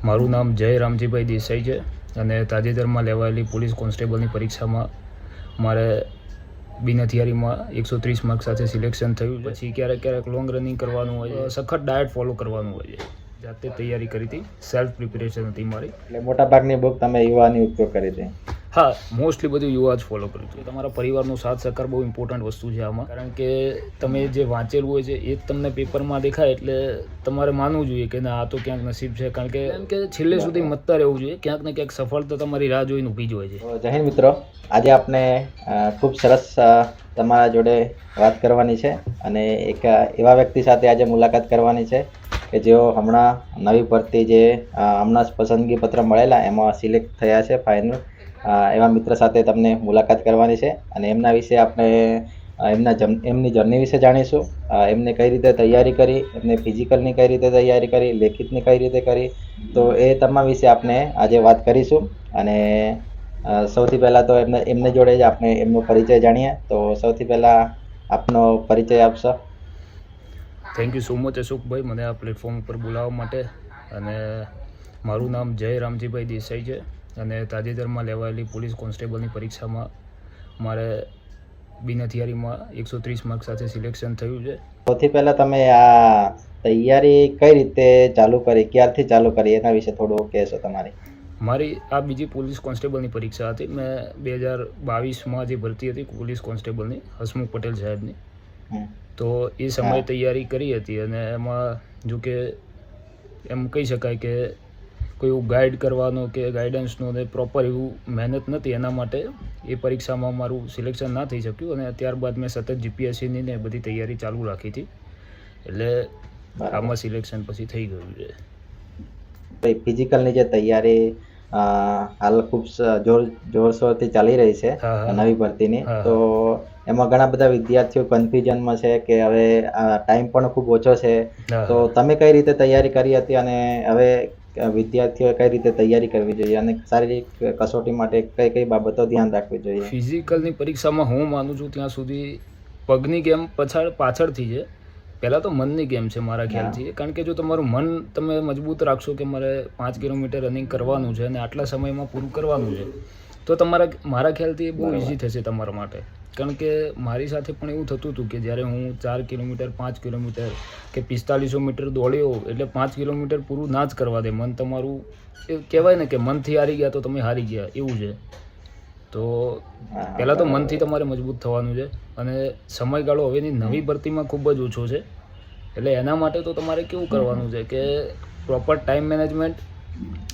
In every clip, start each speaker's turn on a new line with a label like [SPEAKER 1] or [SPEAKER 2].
[SPEAKER 1] મારું નામ જય રામજીભાઈ દેસાઈ છે અને તાજેતરમાં લેવાયેલી પોલીસ કોન્સ્ટેબલની પરીક્ષામાં મારે બિન હથિયારીમાં 130 માર્ક સાથે સિલેક્શન થયું. પછી ક્યારેક ક્યારેક લોંગ રનિંગ કરવાનું હોય છે, સખત ડાયટ ફોલો કરવાનું હોય છે. જાતે તૈયારી કરી હતી, સેલ્ફ પ્રિપેરેશન હતી મારી.
[SPEAKER 2] એટલે મોટાભાગની બુક તમે યુવાની ઉપયોગ કરી હતી?
[SPEAKER 1] હા, મોસ્ટલી બધું યુવા જ ફોલો કર્યું છે. તમારા પરિવારનો સાથ સહકાર બહુ ઇમ્પોર્ટન્ટ વસ્તુ છે આમાં, કારણ કે તમે જે વાંચેલું હોય છે એ જ તમને પેપરમાં દેખાય એટલે તમારે માનવું જોઈએ કે ના, આ તો ક્યાંક નસીબ છે. કારણ કે છેલ્લે સુધી મતતા રહેવું જોઈએ, ક્યાંક ને ક્યાંક સફળતા તમારી રાહ જોઈને ઊભી જ હોય છે.
[SPEAKER 2] જય હિન્દ મિત્રો, આજે આપણે ખૂબ સરસ તમારા જોડે વાત કરવાની છે અને એક એવા વ્યક્તિ સાથે આજે મુલાકાત કરવાની છે કે જેઓ હમણાં નવી ભરતી જે હમણાં પસંદગી પત્ર મળેલા એમાં સિલેક્ટ થયા છે ફાઇનલ. એવા મિત્ર સાથે તમને મુલાકાત કરવાની છે અને એમના વિશે આપણે એમની જર્ની વિશે જાણીશું. એમને કઈ રીતે તૈયારી કરી, એમને ફિઝિકલની કઈ રીતે તૈયારી કરી, લેખિતની કઈ રીતે કરી, તો એ તમામ વિશે આપણે આજે વાત કરીશું. અને સૌથી પહેલાં તો એમને જોડે જ આપણે એમનો પરિચય જાણીએ. તો સૌથી પહેલાં આપનો પરિચય આપશો?
[SPEAKER 1] થેન્ક યુ સો મચ અશોકભાઈ, મને આ પ્લેટફોર્મ ઉપર બોલાવવા માટે. અને મારું નામ જય રામજીભાઈ દેસાઈ છે અને તાજેતરમાં લેવાયેલી પોલીસ કોન્સ્ટેબલની પરીક્ષામાં મારે બિન હથિયારીમાં 130 માર્ક સાથે સિલેક્શન થયું છે.
[SPEAKER 2] સૌથી પહેલાં તમે આ તૈયારી કઈ રીતે ચાલુ કરી, ક્યારથી ચાલુ કરી, એના વિશે થોડું કહેશો તમારી?
[SPEAKER 1] મારી આ બીજી પોલીસ કોન્સ્ટેબલની પરીક્ષા હતી. મેં 2022માં જે ભરતી હતી પોલીસ કોન્સ્ટેબલની, હસમુખ પટેલ સાહેબની, તો એ સમયે તૈયારી કરી હતી. અને એમાં જો કે એમ કહી શકાય કે કોઈ એવું ગાઈડ કરવાનો કે ગાઈડન્સનો ને પ્રોપર એવું મહેનત નથી, એના માટે એ પરીક્ષામાં મારું સિલેક્શન ના થઈ શક્યું. અને ત્યારબાદ મેં સતત જીપીએસસીની ને બધી તૈયારી ચાલુ રાખી હતી, એટલે આમાં સિલેક્શન પછી થઈ ગયું છે.
[SPEAKER 2] ફિઝિકલની જે તૈયારી હાલ ખૂબ જોરશોરથી ચાલી રહી છે નવી ભરતીની, તો એમાં ઘણા બધા વિદ્યાર્થીઓ કન્ફ્યુઝનમાં છે કે હવે ટાઈમ પણ ખૂબ ઓછો છે, તો તમે કઈ રીતે તૈયારી કરી હતી અને હવે વિદ્યાર્થીઓએ કઈ રીતે તૈયારી કરવી જોઈએ અને શારીરિક કસોટી માટે કઈ કઈ બાબતો ધ્યાન રાખવી જોઈએ?
[SPEAKER 1] ફિઝિકલની પરીક્ષામાં હું માનું છું ત્યાં સુધી પગની ગેમ પાછળથી છે, પહેલાં તો મનની ગેમ છે મારા ખ્યાલથી. કારણ કે જો તમારું મન તમે મજબૂત રાખશો કે મારે 5 કિલોમીટર રનિંગ કરવાનું છે અને આટલા સમયમાં પૂરું કરવાનું છે, તો મારા ખ્યાલથી બહુ ઇઝી થશે તમારા માટે. કારણ કે મારી સાથે પણ એવું થતું હતું કે જ્યારે હું 4 કિલોમીટર, 5 કિલોમીટર કે 4500 મીટર દોડ્યો એટલે 5 કિલોમીટર પૂરું ના જ કરવા દે મન તમારું. એ કહેવાય ને કે મનથી હારી ગયા તો તમે હારી ગયા, એવું છે. તો પહેલાં તો મનથી તમારે મજબૂત થવાનું છે. અને સમયગાળો હવેની નવી ભરતીમાં ખૂબ જ ઓછો છે, એટલે એના માટે તો તમારે કેવું કરવાનું છે કે પ્રોપર ટાઈમ મેનેજમેન્ટ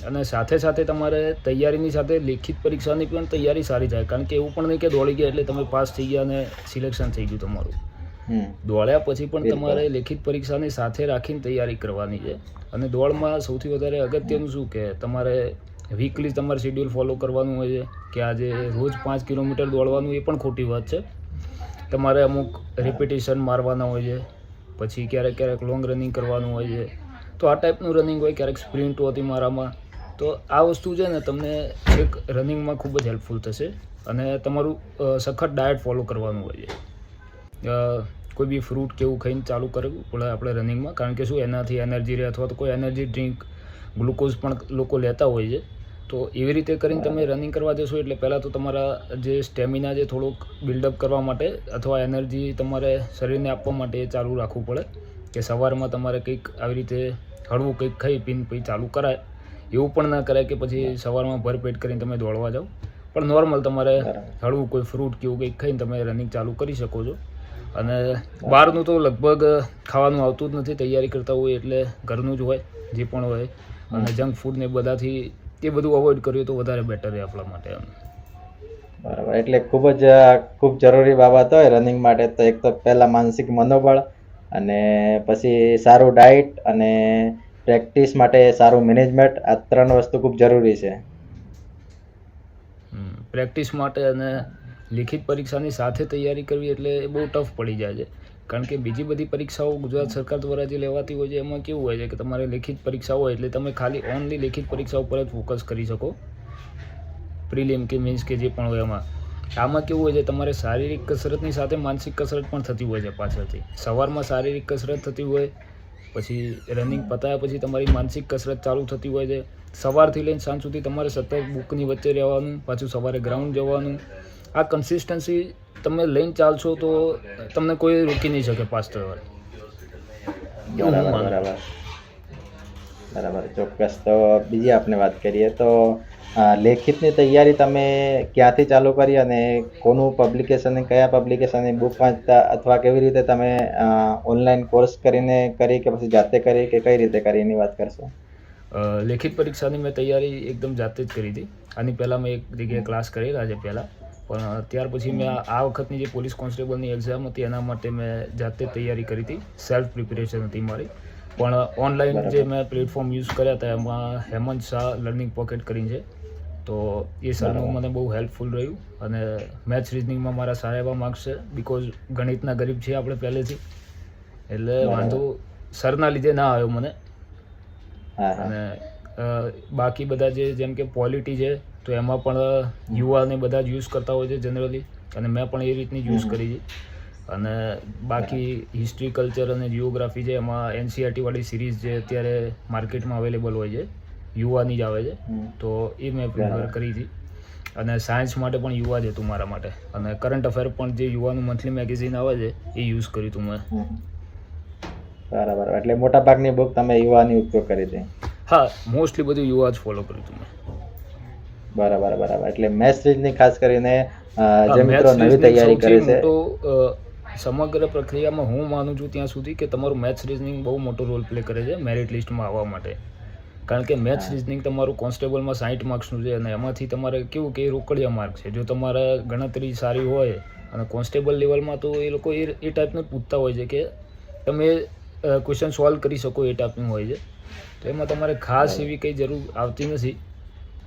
[SPEAKER 1] અને સાથે સાથે તમારે તૈયારીની સાથે લેખિત પરીક્ષાની પણ તૈયારી સારી થાય. કારણ કે એવું પણ નહીં કે દોડી ગયા એટલે તમે પાસ થઈ ગયા અને સિલેક્શન થઈ ગયું તમારું. દોડ્યા પછી પણ તમારે લેખિત પરીક્ષાની સાથે રાખીને તૈયારી કરવાની છે. અને દોડમાં સૌથી વધારે અગત્યનું શું કે તમારે વીકલી તમારે શેડ્યુલ ફોલો કરવાનું હોય છે કે આજે રોજ 5 કિલોમીટર દોડવાનું, એ પણ ખોટી વાત છે. તમારે અમુક રિપીટેશન મારવાના હોય છે, પછી ક્યારેક ક્યારેક લોંગ રનિંગ કરવાનું હોય છે. તો આ ટાઈપનું રનિંગ હોય, ક્યારેક સ્પ્રિન્ટ હોતી મારામાં. તો આ વસ્તુ છે ને તમને એક રનિંગમાં ખૂબ જ હેલ્પફુલ થશે. અને તમારું સખત ડાયટ ફોલો કરવાનું હોય છે. કોઈ બી ફ્રૂટ કેવું ખાઈને ચાલુ કરવું પડે આપણે રનિંગમાં, કારણ કે શું એનાથી એનર્જી રહે, અથવા તો કોઈ એનર્જી ડ્રિંક, ગ્લુકોઝ પણ લોકો લેતા હોય છે. તો એવી રીતે કરીને તમે રનિંગ કરવા જશો એટલે પહેલાં તો તમારા જે સ્ટેમિના જે થોડુંક બિલ્ડઅપ કરવા માટે અથવા એનર્જી તમારે શરીરને આપવા માટે એ ચાલુ રાખવું પડે. કે સવારમાં તમારે કંઈક આવી રીતે હળવું કંઈક ખાઈ પીને પછી ચાલુ કરાય. એવું પણ ના કરાય કે પછી સવારમાં ભરપેટ કરીને તમે દોડવા જાઓ, પણ નોર્મલ તમારે હળવું કોઈ ફ્રૂટ કે એવું કંઈક ખાઈને તમે રનિંગ ચાલુ કરી શકો છો. અને બહારનું તો લગભગ ખાવાનું આવતું જ નથી તૈયારી કરતા હોય, એટલે ઘરનું જ હોય જે પણ હોય. અને જંક ફૂડ ને બધાથી એ બધું અવોઇડ કર્યું તો વધારે બેટર રહે આપણા માટે.
[SPEAKER 2] બરાબર, એટલે ખૂબ જરૂરી બાબત હોય રનિંગ માટે તો એક તો પહેલાં માનસિક મનોબળ, અને પછી સારું ડાયટ અને પ્રેક્ટિસ માટે સારું મેનેજમેન્ટ. આ 3 વસ્તુ ખૂબ જરૂરી છે.
[SPEAKER 1] પ્રેક્ટિસ માટે અને લેખિત પરીક્ષાની સાથે તૈયારી કરવી એટલે એ બહુ ટફ પડી જાય છે. કારણ કે બીજી બધી પરીક્ષાઓ ગુજરાત સરકાર દ્વારા જે લેવાતી હોય છે એમાં કેવું હોય છે કે તમારે લેખિત પરીક્ષા હોય એટલે તમે ખાલી ઓનલી લેખિત પરીક્ષા ઉપર જ ફોકસ કરી શકો, પ્રિલિમ કે મીન્સ કે જે પણ હોય એમાં. આમાં કેવું હોય છે તમારે શારીરિક કસરતની સાથે માનસિક કસરત પણ થતી હોય છે પાછળથી. સવારમાં શારીરિક કસરત થતી હોય, પછી રનિંગ પતાવ્યા પછી તમારી માનસિક કસરત ચાલુ થતી હોય છે. સવારથી લઈને સાંજ સુધી તમારે સતત બુકની વચ્ચે રહેવાનું, પાછું સવારે ગ્રાઉન્ડ જવાનું. આ કન્સિસ્ટન્સી તમે લઈને ચાલશો તો તમને કોઈ રોકી નહીં શકે પાસ થવાથી. એવું હું માનું.
[SPEAKER 2] બરાબર, ચોક્કસ. તો બીજી આપણે વાત કરીએ તો લેખિતની તૈયારી તમે ક્યાંથી ચાલુ કરી અને કોનું પબ્લિકેશન, કયા પબ્લિકેશનની બુક વાંચતા, અથવા કેવી રીતે તમે ઓનલાઈન કોર્સ કરીને કરી કે પછી જાતે કરી કે કઈ રીતે કરી એની વાત કરશો?
[SPEAKER 1] લેખિત પરીક્ષાની મેં તૈયારી એકદમ જાતે જ કરી હતી. આની પહેલાં મેં એક જગ્યાએ ક્લાસ કરેલા છે પહેલાં, પણ ત્યાર પછી મેં આ વખતની જે પોલીસ કોન્સ્ટેબલની એક્ઝામ હતી એના માટે મેં જાતે તૈયારી કરી હતી. સેલ્ફ પ્રિપેરેશન હતી મારી. પણ ઓનલાઈન જે મેં પ્લેટફોર્મ યુઝ કર્યા હતા એમાં હેમંત શાહ લર્નિંગ પોકેટ કરીને છે, તો એ સરનું મને બહુ હેલ્પફુલ રહ્યું. અને મેથ્સ રિઝનિંગમાં મારા સારા એવા માર્ક્સ છે, બિકોઝ ગણિતના ગરીબ છીએ આપણે પહેલેથી, એટલે વાંધો સરના લીધે ના આવ્યો મને. અને બાકી બધા જેમ કે પોલિટી છે તો એમાં પણ યુવાને બધા જ યુઝ કરતા હોય છે જનરલી, અને મેં પણ એ રીતની યુઝ કરી છે. અને બાકી હિસ્ટ્રી, કલ્ચર અને જિયોગ્રાફી છે એમાં NCERT વાળી સિરીઝ જે અત્યારે માર્કેટમાં અવેલેબલ હોય છે, યુવાની જ આવે છે, તો એ મેં પ્રિફર કરી હતી. અને સાયન્સ માટે પણ યુવા જ હતું મારા માટે. અને કરંટ અફેર પણ જે યુવાનું મંથલી મેગેઝિન આવે છે એ યુઝ કર્યું હતું મેં.
[SPEAKER 2] બરાબર, એટલે મોટા ભાગની બુક તમે યુવાની ઉપયોગ કરી હતી?
[SPEAKER 1] હા, મોસ્ટલી બધું યુવા જ ફોલો કર્યું હતું મેં.
[SPEAKER 2] બરાબર. એટલે મેથ્સ રીઝનિંગ ખાસ કરીને જે મિત્રો નવી તૈયારી કરે છે,
[SPEAKER 1] સમગ્ર પ્રક્રિયામાં હું માનું છું ત્યાં સુધી કે તમારું મેથ્સ રિઝનિંગ બહુ મોટો રોલ પ્લે કરે છે મેરિટ લિસ્ટમાં આવવા માટે. કારણ કે મેથ્સ રિઝનિંગ તમારું કોન્સ્ટેબલમાં 60 માર્ક્સનું છે, અને એમાંથી તમારે કેવું કે રોકડિયા માર્ક છે. જો તમારે ગણતરી સારી હોય, અને કોન્સ્ટેબલ લેવલમાં તો એ લોકો એ ટાઈપનું પૂછતા હોય છે કે તમે ક્વેશ્ચન સોલ્વ કરી શકો, એ ટાઈપનું હોય છે. તો એમાં તમારે ખાસ એવી કંઈ જરૂર આવતી નથી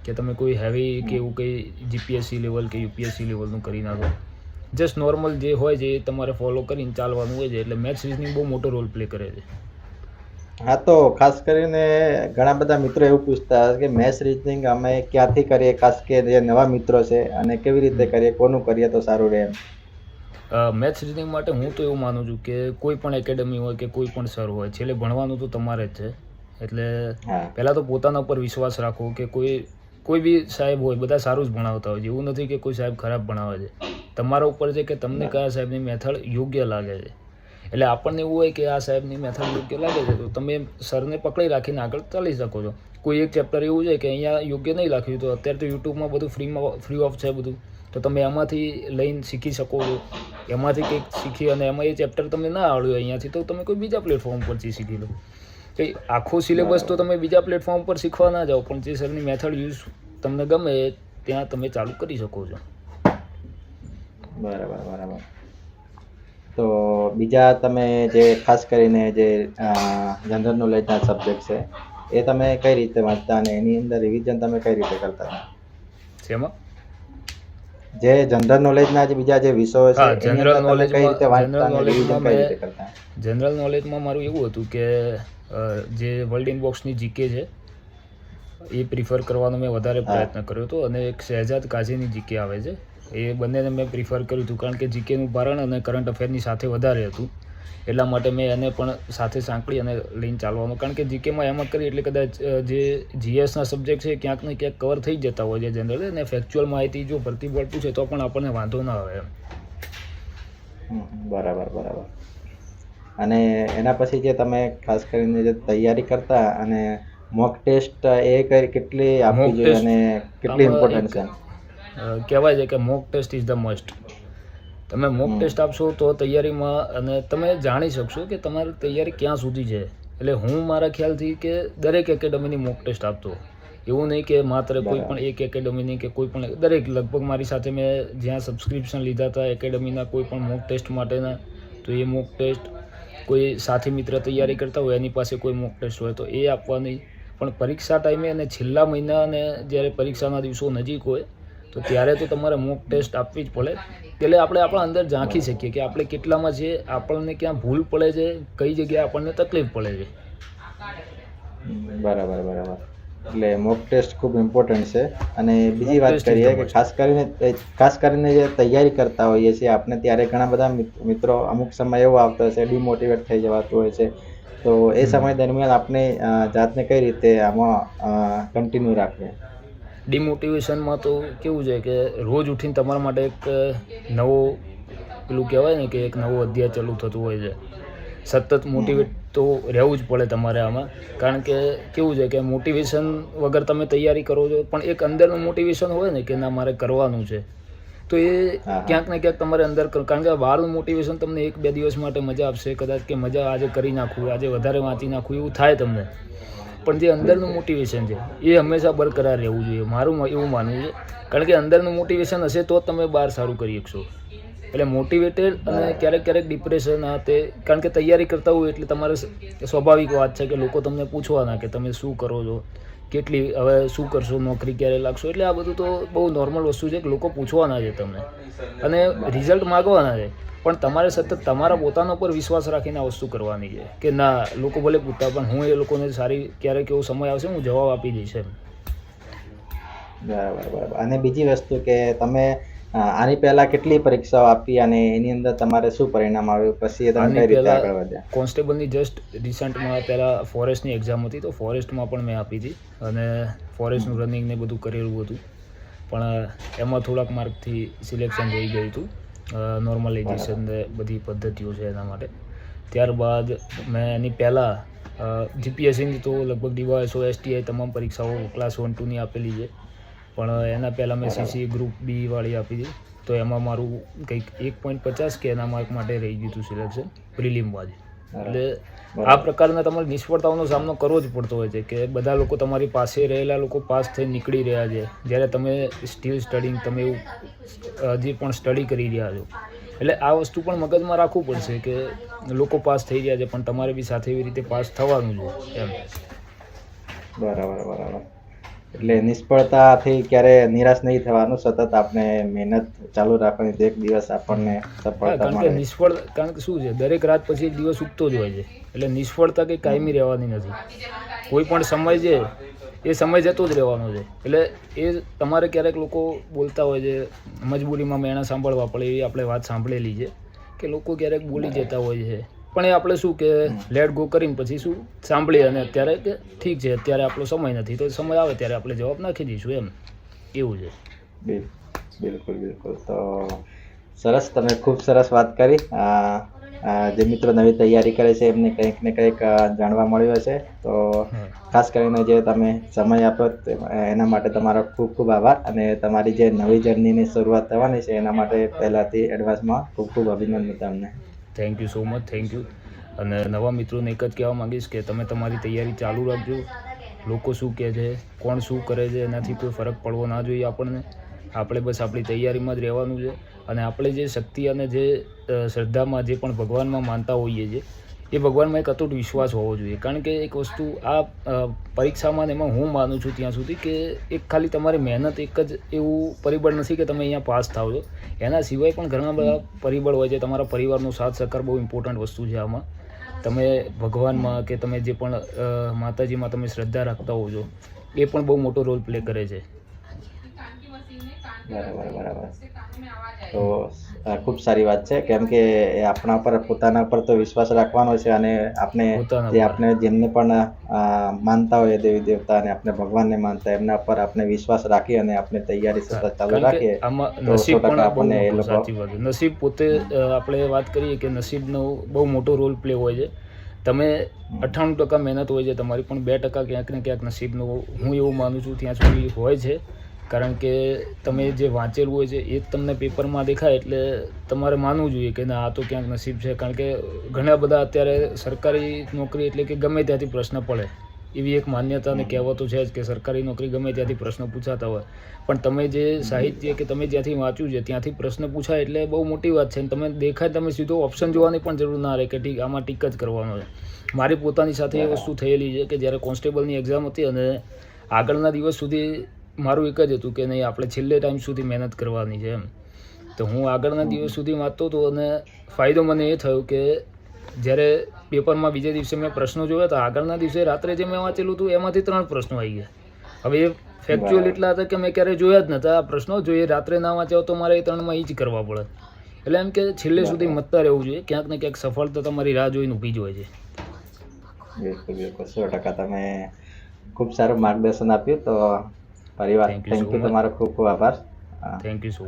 [SPEAKER 1] કે તમે કોઈ હેવી કે એવું કંઈ GPSC લેવલ કે UPSC લેવલનું કરી નાખો. જસ્ટ નોર્મલ જે હોય છે એ તમારે ફોલો કરીને ચાલવાનું હોય છે. એટલે મેથ્સ રિઝનિંગ બહુ મોટો રોલ પ્લે કરે છે.
[SPEAKER 2] હા, તો ખાસ કરીને ઘણા બધા મિત્રો એવું પૂછતા હશે કે મેથ્સ રિઝનિંગ અમે ક્યાંથી કરીએ, ખાસ કે જે નવા મિત્રો છે, અને કેવી રીતે કરીએ, કોનું કરીએ તો સારું રહે એમ?
[SPEAKER 1] મેથ્સ રિઝનિંગ માટે હું તો એવું માનું છું કે કોઈ પણ એકેડમી હોય કે કોઈ પણ સર હોય, છેલ્લે ભણવાનું તો તમારે જ છે. એટલે પહેલાં તો પોતાના ઉપર વિશ્વાસ રાખો કે કોઈ બી સાહેબ હોય, બધા સારું જ ભણાવતા હોય છે. એવું નથી કે કોઈ સાહેબ ખરાબ ભણાવે છે. તમારા ઉપર છે કે તમને કયા સાહેબની મેથડ યોગ્ય લાગે છે. એટલે આપણને એવું હોય કે આ સાહેબની મેથડ યોગ્ય લાગે છે તો તમે સરને પકડી રાખીને આગળ ચાલી શકો છો. કોઈ એક ચેપ્ટર એવું છે કે અહીંયા યોગ્ય નહીં લાગ્યું, તો અત્યારે તો યુટ્યુબમાં બધું ફ્રી ઓફ છે બધું, તો તમે એમાંથી લઈને શીખી શકો છો. એમાંથી કંઈક શીખી અને એમાં એ ચેપ્ટર તમને ના આવડ્યું અહીંયાથી, તો તમે કોઈ બીજા પ્લેટફોર્મ પરથી શીખી લો. કંઈ આખો સિલેબસ તો તમે બીજા પ્લેટફોર્મ પર શીખવા ના જાઓ, પણ જે સરની મેથડ યુઝ તમને ગમે ત્યાં તમે ચાલુ કરી શકો છો.
[SPEAKER 2] બરાબર. તો બીજા તમે જે ખાસ કરીને જે જનરલ નોલેજના સબ્જેક્ટ છે એ તમે કઈ રીતે વાંચતા, અને એની અંદર રિવિઝન તમે કઈ રીતે કરતા?
[SPEAKER 1] શેમાં?
[SPEAKER 2] જે જનરલ નોલેજના જે બીજા જે વિષયો છે
[SPEAKER 1] જનરલ
[SPEAKER 2] નોલેજમાં
[SPEAKER 1] મારું એવું હતું કે જે વર્લ્ડ ઇનબોક્સની જીકે છે એ પ્રિફર કરવાનો મેં વધારે પ્રયત્ન કર્યો હતો. અને એક શહેજાદ કાઝીની જીકે આવે છે, એ બંનેને મેં પ્રિફર કર્યું હતું. કારણ કે જીકેનું ભારણ અને કરંટ અફેરની સાથે વધારે હતું, એટલા માટે મેં એને પણ સાથે સાંકળી અને લઈને ચાલવાનું. કારણ કે જીકેમાં એમાં કરી એટલે કદાચ જે GSના સબ્જેક્ટ છે ક્યાંક ને ક્યાંક કવર થઈ જતા હોય છે જનરલી, અને ફેક્ચ્યુઅલ માહિતી જો ભરતી બોર્ડ પૂછે તો પણ આપણને વાંધો ના આવે એમ.
[SPEAKER 2] બરાબર. અને એના પછી જે તમે ખાસ કરીને જે તૈયારી કરતા, અને મોક ટેસ્ટ એ કેટલી આપવી જોઈએ અને કેટલી ઇમ્પોર્ટન્ટ છે?
[SPEAKER 1] કહેવાય છે કે mock test is the must. તમે મોક ટેસ્ટ આપશો તો તૈયારીમાં, અને તમે જાણી શકશો કે તમારી તૈયારી ક્યાં સુધી છે. એટલે હું મારા ખ્યાલથી કે દરેક એકેડમીની મોક ટેસ્ટ આપતો. એવું નહીં કે માત્ર કોઈ પણ એક એકેડમીની કે કોઈ પણ, દરેક લગભગ મારી સાથે મેં જ્યાં સબસ્ક્રિપ્શન લીધા હતા એકેડમીના કોઈ પણ મોક ટેસ્ટ માટેના, તો એ મોક ટેસ્ટ કોઈ સાથી મિત્ર તૈયારી કરતા હોય એની પાસે કોઈ મોક ટેસ્ટ હોય તો એ આપવાની. પણ પરીક્ષા ટાઈમે અને છેલ્લા મહિના અને જ્યારે પરીક્ષાના દિવસો નજીક હોય તો ત્યારે તો તમારે મોક ટેસ્ટ આપવી જ પડે. એટલે આપણે આપણા અંદર ઝાંખી શકીએ કે આપણે કેટલામાં છે, આપણને ક્યાં ભૂલ પડે છે, કઈ જગ્યાએ આપણને તકલીફ પડે છે.
[SPEAKER 2] બરાબર. એટલે મોક ટેસ્ટ ખૂબ ઇમ્પોર્ટન્ટ છે. અને બીજી વાત કરીએ કે ખાસ કરીને જે તૈયારી કરતા હોઈએ છીએ આપણે, ત્યારે ઘણા બધા મિત્રો અમુક સમય એવો આવતો હોય છે ડિમોટિવેટ થઈ જવાતું હોય છે તો એ સમય દરમિયાન આપણે જાતને કઈ રીતે આમાં કન્ટિન્યુ રાખીએ?
[SPEAKER 1] ડિમોટિવેશનમાં તો કેવું છે કે રોજ ઉઠીને તમારા માટે એક નવો પેલું કહેવાય ને કે એક નવો અધ્યાય ચાલુ થતું હોય છે. સતત મોટિવેટ તો રહેવું જ પડે તમારે આમાં, કારણ કે કેવું છે કે મોટિવેશન વગર તમે તૈયારી કરો છો પણ એક અંદરનું મોટિવેશન હોય ને કે ના મારે કરવાનું છે, તો એ ક્યાંક ને ક્યાંક તમારે અંદર કારણ કે બહારનું મોટિવેશન તમને 1-2 દિવસ માટે મજા આપશે, કદાચ કે મજા આજે કરી નાખવું, આજે વધારે વાંચી નાખવું એવું થાય તમને, પણ જે અંદરનું મોટિવેશન છે એ હંમેશા બરકરાર રહેવું જોઈએ, મારું એવું માનવું છે. કારણ કે અંદરનું મોટિવેશન હશે તો જ તમે બહાર સારું કરી શકશો. એટલે મોટિવેટેડ અને ક્યારેક ક્યારેક ડિપ્રેશન આ તે, કારણ કે તૈયારી કરતા હોય એટલે તમારે સ્વાભાવિક વાત છે કે લોકો તમને પૂછવાના કે તમે શું કરો છો, કેટલી હવે શું કરશો, નોકરી ક્યારે લાગશો, એટલે આ બધું તો બહુ નોર્મલ વસ્તુ છે કે લોકો પૂછવાના છે તમને અને રિઝલ્ટ માગવાના છે, પણ તમારે સતત તમારા પોતાના પર વિશ્વાસ રાખીને આ વસ્તુ કરવાની છે કે ના લોકો ભલે પૂછતા પણ હું એ લોકોને સારી ક્યારેક એવો સમય આવશે હું જવાબ આપી દઈશ એમ.
[SPEAKER 2] બરાબર. અને બીજી વસ્તુ કે તમે આની પહેલા કેટલી પરીક્ષાઓ આપી અને એની અંદર તમારે શું પરિણામ આવ્યું, પછી તમે કઈ રીતે આગળ વધ્યા?
[SPEAKER 1] કોન્સ્ટેબલની જસ્ટ રિસન્ટમાં પહેલાં ફોરેસ્ટની એક્ઝામ હતી તો ફોરેસ્ટમાં પણ મેં આપી હતી અને ફોરેસ્ટનું રનિંગ ને બધું કરેલું હતું, પણ એમાં થોડાક માર્કથી સિલેક્શન રહી ગયું હતું, નોર્મલાઇઝેશન ને બધી પદ્ધતિઓ છે એના માટે. ત્યારબાદ મેં એની પહેલાં જીપીએસસીની તો લગભગ ડીવાયએસઓ એસટીઆઈ તમામ પરીક્ષાઓ ક્લાસ 1-2ની આપેલી છે, પણ એના પહેલાં મેં સીસી ગ્રુપ બી વાળી આપી હતી, તો એમાં મારું કંઈક 1.50 કે એના માર્ક માટે રહી ગયું હતું સિલેક્શન પ્રિલિમમાં જ. એટલે આ પ્રકારના તમારે નિષ્ફળતાઓનો સામનો કરવો જ પડતો હોય છે કે બધા લોકો તમારી પાસે રહેલા લોકો પાસ થઈ નીકળી રહ્યા છે, જ્યારે તમે સ્ટીલ સ્ટડિંગ તમે એવું હજી પણ સ્ટડી કરી રહ્યા છો. એટલે આ વસ્તુ પણ મગજમાં રાખવું પડશે કે લોકો પાસ થઈ રહ્યા છે પણ તમારે બી સાથે એવી રીતે પાસ થવાનું છે એમ.
[SPEAKER 2] બરાબર. એટલે નિષ્ફળતાથી ક્યારે નિરાશ નહીં થવાનું, સતત આપણે મહેનત ચાલુ રાખવાની, તો એક દિવસ આપણને સફળતા મળે.
[SPEAKER 1] કારણ કે શું છે દરેક રાત પછી એક દિવસ ઉગતો જ હોય છે, એટલે નિષ્ફળતા કંઈ કાયમી રહેવાની નથી. કોઈ પણ સમય છે એ સમય જતો જ રહેવાનો છે. એટલે એ તમારે ક્યારેક લોકો બોલતા હોય છે મજબૂરીમાં મેણા સાંભળવા પડે એવી આપણે વાત સાંભળેલી છે કે લોકો ક્યારેક બોલી જતા હોય છે, પણ એ આપણે શું કે લેટ ગો કરીને પછી શું સાંભળીએ અને અત્યારે કે ઠીક છે અત્યારે આપણો સમય નથી, તો સમય આવે ત્યારે આપણે જવાબ નાખી દઈશું એમ, એવું છે.
[SPEAKER 2] બિલકુલ. તો સરસ, તમે ખૂબ સરસ વાત કરી. જે મિત્રો નવી તૈયારી કરે છે એમને કંઈક ને કંઈક જાણવા મળ્યું હશે, તો ખાસ કરીને જે તમે સમય આપ્યો એના માટે તમારો ખૂબ ખૂબ આભાર, અને તમારી જે નવી જર્નીની શરૂઆત થવાની છે એના માટે પહેલાંથી એડવાન્સમાં ખૂબ ખૂબ અભિનંદન તમને.
[SPEAKER 1] Thank you so much, thank you. અને નવા મિત્રોને એક જ કહેવા માંગીશ કે તમે તમારી તૈયારી ચાલુ રાખજો. લોકો શું કહે છે, કોણ શું કરે છે એનાથી કોઈ ફરક પડવો ના જોઈએ આપણને. આપણે બસ આપણી તૈયારીમાં જ રહેવાનું છે, અને આપણે જે શક્તિ અને જે શ્રદ્ધામાં જે પણ ભગવાનમાં માનતા હોઈએ છીએ એ ભગવાનમાં એક અતૂટ વિશ્વાસ હોવો જોઈએ. કારણ કે એક વસ્તુ આ પરીક્ષામાં એમાં હું માનું છું ત્યાં સુધી કે એક ખાલી તમારી મહેનત એક જ એવું પરિબળ નથી કે તમે અહીંયા પાસ થાવ છો, એના સિવાય પણ ઘણા બધા પરિબળ હોય છે. તમારા પરિવારનો સાથ સહકાર બહુ ઇમ્પોર્ટન્ટ વસ્તુ છે આમાં. તમે ભગવાનમાં કે તમે જે પણ માતાજીમાં તમે શ્રદ્ધા રાખતા હોવ છો એ પણ બહુ મોટો રોલ પ્લે કરે છે.
[SPEAKER 2] બરાબર. તો ખૂબ સારી વાત છે, કેમ કે આપણા પર પોતાના પર તો વિશ્વાસ રાખવાનો છે, અને આપણે જે આપણે જેમને પણ માનતા હોય દેવી દેવતા અને આપણે ભગવાનને માનતા એમના પર આપણે વિશ્વાસ રાખી અને આપણે તૈયારી સતત ચાલુ રાખીએ તો 100% આપણને એ લોકો.
[SPEAKER 1] નસીબ પોતે આપણે વાત કરીએ કે નસીબનો બહુ મોટો રોલ પ્લે હોય છે. તમે 98% મહેનત હોય છે તમારી, પણ 2% ક્યાંક ને ક્યાંક નસીબનો હું એવું માનું છું ત્યાં સુધી હોય છે. કારણ કે તમે જે વાંચેલું હોય છે એ જ તમને પેપરમાં દેખાય એટલે તમારે માનવું જોઈએ કે ના આ તો ક્યાંક નસીબ છે. કારણ કે ઘણા બધા અત્યારે સરકારી નોકરી એટલે કે ગમે ત્યાંથી પ્રશ્ન પડે એવી એક માન્યતા અને કહેવતો છે જ કે સરકારી નોકરી ગમે ત્યાંથી પ્રશ્ન પૂછાતા હોય, પણ તમે જે સાહિત્ય કે તમે જ્યાંથી વાંચ્યું છે ત્યાંથી પ્રશ્ન પૂછાય એટલે બહુ મોટી વાત છે. તમે દેખાય તમે સીધો ઓપ્શન જોવાની પણ જરૂર ના રહે કે ઠીક આમાં ટીક જ કરવાનો છે. મારી પોતાની સાથે એ વસ્તુ થયેલી છે કે જ્યારે કોન્સ્ટેબલની એક્ઝામ હતી અને આગળના દિવસ સુધી મારું એક જ હતું કે નહીં આપણે છેલ્લે ટાઈમ સુધી મહેનત કરવાની છે એમ. તો હું આગળના દિવસ સુધી વાંચતો હતો અને ફાયદો મને એ થયો કે જ્યારે પેપરમાં બીજે દિવસે મેં પ્રશ્નો જોયા હતા, આગળના દિવસે રાત્રે જે મેં વાંચેલું હતું એમાંથી 3 પ્રશ્નો આવી ગયા. હવે એ ફેક્ચ્યુઅલ એટલા હતા કે મેં ક્યારેય જોયા જ નહોતા આ પ્રશ્નો. જોઈએ રાત્રે ના વાંચ્યા તો મારે એ 3માં એ જ કરવા પડે. એટલે એમ કે છેલ્લે સુધી મતતા રહેવું જોઈએ, ક્યાંક ને ક્યાંક સફળતા તમારી રાહ જોઈને ઊભી જ હોય છે.
[SPEAKER 2] બિલકુલ બિલકુલ 100% તમે ખૂબ સારું માર્ગદર્શન આપ્યું. તો પરિવાર
[SPEAKER 1] Thank you so
[SPEAKER 2] thank you,
[SPEAKER 1] much.
[SPEAKER 2] તમારો ખૂબ ખૂબ આભાર.
[SPEAKER 1] Thank you so